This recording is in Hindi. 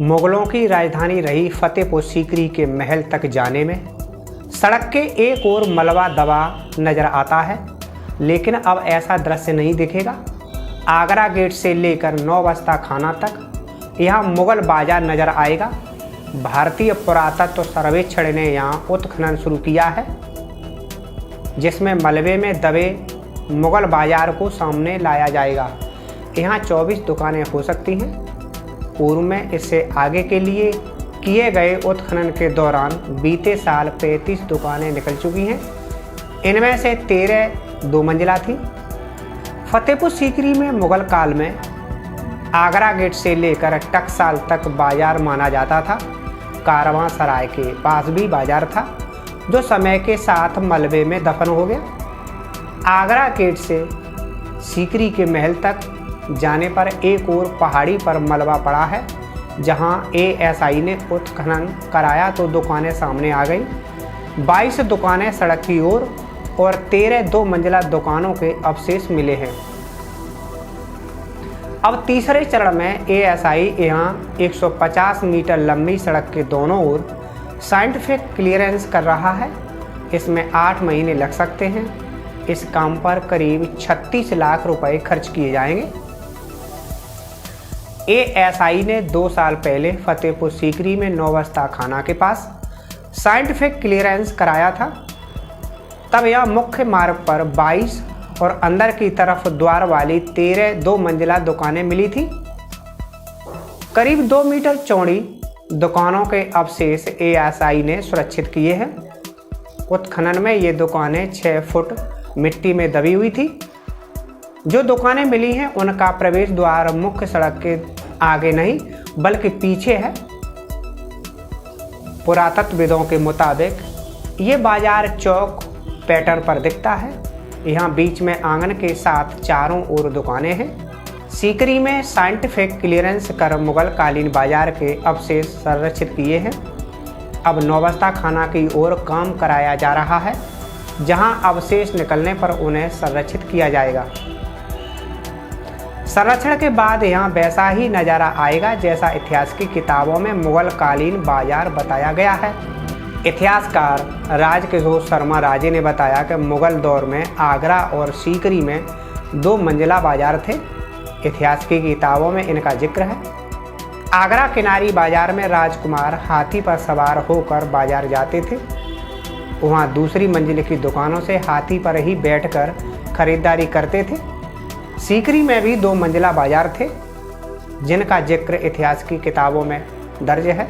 मुगलों की राजधानी रही फतेहपुर सीकरी के महल तक जाने में सड़क के एक ओर मलबा दबा नजर आता है, लेकिन अब ऐसा दृश्य नहीं दिखेगा। आगरा गेट से लेकर नौबस्ता खाना तक यहाँ मुगल बाजार नजर आएगा। भारतीय पुरातत्व सर्वेक्षण ने यहाँ उत्खनन शुरू किया है, जिसमें मलबे में दबे मुगल बाजार को सामने लाया जाएगा। यहाँ 24 दुकानें हो सकती हैं। पूर्व में इससे आगे के लिए किए गए उत्खनन के दौरान बीते साल 35 दुकानें निकल चुकी हैं। इनमें से 13 दो मंजिला थी। फतेहपुर सीकरी में मुगल काल में आगरा गेट से लेकर टकसाल तक बाजार माना जाता था। कारवां सराय के पास भी बाजार था, जो समय के साथ मलबे में दफन हो गया। आगरा गेट से सीकरी के महल तक जाने पर एक और पहाड़ी पर मलबा पड़ा है। जहां एएसआई ने उत्खनन कराया तो दुकानें सामने आ गई। 22 दुकानें सड़क की ओर और 13 दो मंजिला दुकानों के अवशेष मिले हैं। अब तीसरे चरण में एएसआई यहां 150 मीटर लंबी सड़क के दोनों ओर साइंटिफिक क्लियरेंस कर रहा है। इसमें 8 महीने लग सकते हैं। इस काम पर करीब 36 लाख रुपए खर्च किए जाएंगे। एएसआई ने 2 साल पहले फतेहपुर सीकरी में नौबस्ता खाना के पास साइंटिफिक क्लियरेंस कराया था। तब यह मुख्य मार्ग पर 22 और अंदर की तरफ द्वार वाली 13 दो मंजिला दुकानें मिली थी। करीब 2 मीटर चौड़ी दुकानों के अवशेष एएसआई ने सुरक्षित किए हैं। उत्खनन में ये दुकानें 6 फुट मिट्टी में दबी हुई थी। जो दुकानें मिली हैं उनका प्रवेश द्वार मुख्य सड़क के आगे नहीं बल्कि पीछे है। पुरातत्वविदों के मुताबिक ये बाजार चौक पैटर्न पर दिखता है। यहाँ बीच में आंगन के साथ चारों ओर दुकानें हैं। सीकरी में साइंटिफिक क्लियरेंस कर मुगल कालीन बाजार के अवशेष संरक्षित किए हैं। अब नौबस्ता खाना की ओर काम कराया जा रहा है, जहां अवशेष निकलने पर उन्हें संरक्षित किया जाएगा। संरक्षण के बाद यहाँ वैसा ही नज़ारा आएगा जैसा इतिहास की किताबों में मुगल कालीन बाजार बताया गया है। इतिहासकार राजकिशोर शर्मा राजे ने बताया कि मुगल दौर में आगरा और सीकरी में 2 मंजिला बाजार थे। इतिहास की किताबों में इनका जिक्र है। आगरा किनारी बाजार में राजकुमार हाथी पर सवार होकर बाजार जाते थे। वहाँ दूसरी मंजिल की दुकानों से हाथी पर ही बैठकर खरीदारी करते थे। सीकरी में भी 2 मंजिला बाजार थे, जिनका जिक्र इतिहास की किताबों में दर्ज है।